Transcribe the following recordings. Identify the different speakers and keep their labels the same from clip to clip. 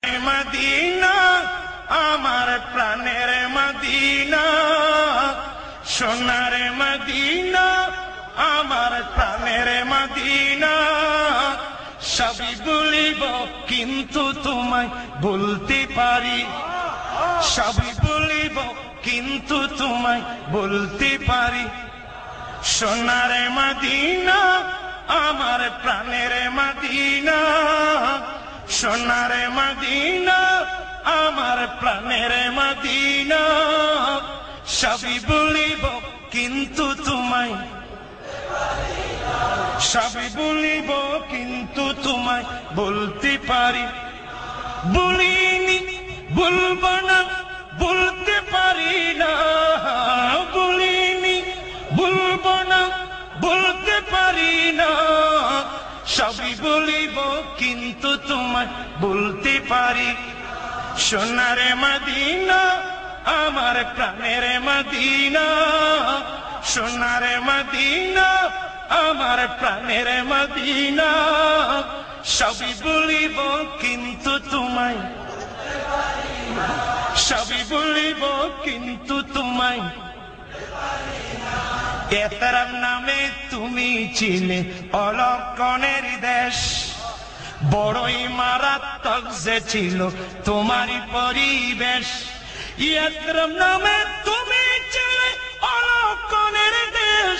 Speaker 1: Medina আমার প্রাণের Medina, সোনার মদিনা আমার প্রাণের মদিনা। সবই ভুলিব কিন্তু তোমায় ভুলতে পারি, সবই ভুলিব কিন্তু তোমায় বলতে পারি। সোনার মদিনা আমার প্রাণের মদিনা, সোনার মদিনা আমার প্রাণের মদিনা। সবই ভুলিব কিন্তু তোমায়, সবই ভুলিব কিন্তু তোমায় বলতে পারি। ভুলিনি ভুলব না বলতে পারি না, ভুলিনি ভুলব না বলতে পারি না। সবই ভুলিব কিন্তু তোমায় বলতে পারি। সোনার মদিনা আমার প্রাণের মদিনা, সোনার মদিনা আমার প্রাণের মদিনা। সবই ভুলিব কিন্তু তোমায়, সবই ভুলিব কিন্তু তোমায়। এতরাম নামে তুমি ছিলে অলক্ষণের দেশ, বড়ই মারাত্মক যে ছিল তোমারই পরিবেশ। এতরাম নামে তুমি ছিলে অলক্ষণের দেশ,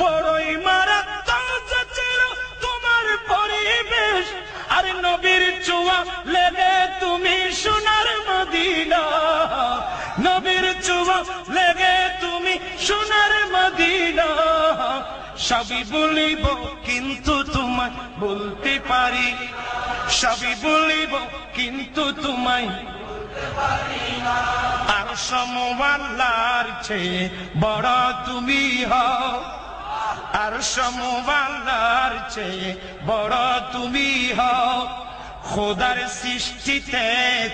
Speaker 1: বড়ই মারাত্মক যে ছিল তোমার পরিবেশ। আর নবীর ছোঁয়া লেগে তুমি সোনার মদিনা, নবীর ছোঁয়া লেগে তুমি সোনার মদিনা। সবই ভুলিব কিন্তু তোমায় বলতে পারি, সবই ভুলিব কিন্তু তোমায় আর সমবাল্লার চেয়ে বড় তুমি হও, আর সমবাল্লার চেয়ে বড় তুমি হও। খোদার সৃষ্টিতে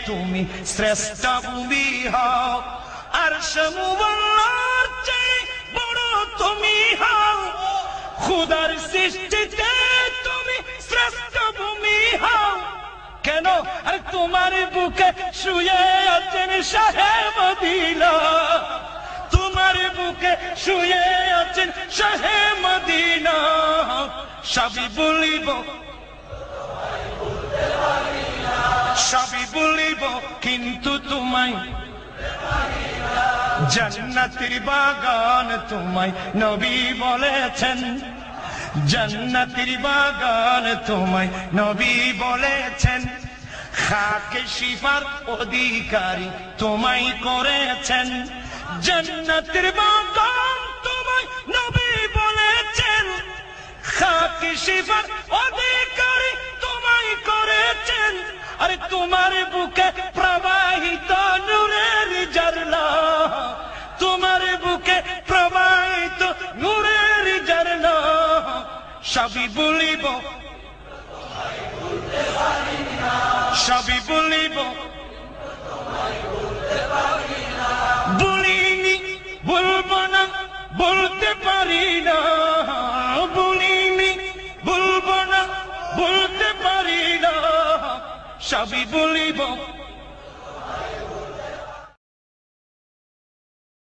Speaker 1: তুমি শ্রেষ্ঠ ভূমি হও, আর সমবাল্লার চেয়ে বড় তুমি হও। খোদার সৃষ্টিতে তুমি শ্রেষ্ঠ ভূমি হও। কেন? আর তোমার বুকে শুয়ে আছেন শাহে মদিনা, তোমার বুকে শুয়ে আছেন শাহে মদিনা। সবই ভুলিব, সবই ভুলিব কিন্তু তোমায়। জান্নাতের বাগান তোমায় নবী বলেছেন, জান্নাতের বাগান তোমায় নবী বলেছেন। খাকে শিফার অধিকারী তোমায় করেছেন, জান্নাতের বাগান তোমায় নবী বলেছেন। খাকে শিফার অধিকারী তোমায় করেছেন। আরে তোমার বুকে প্রবাহিত নূরের ঝরনা, তোমার বুকে প্রবাহিত নূরের ঝরনা। সবই ভুলিব, সবই ভুলিব, ভুলিনি ভুলব না বলতে পারি না, ভুলিনি ভুলব না বলতে পারি না। সবই ভুলিব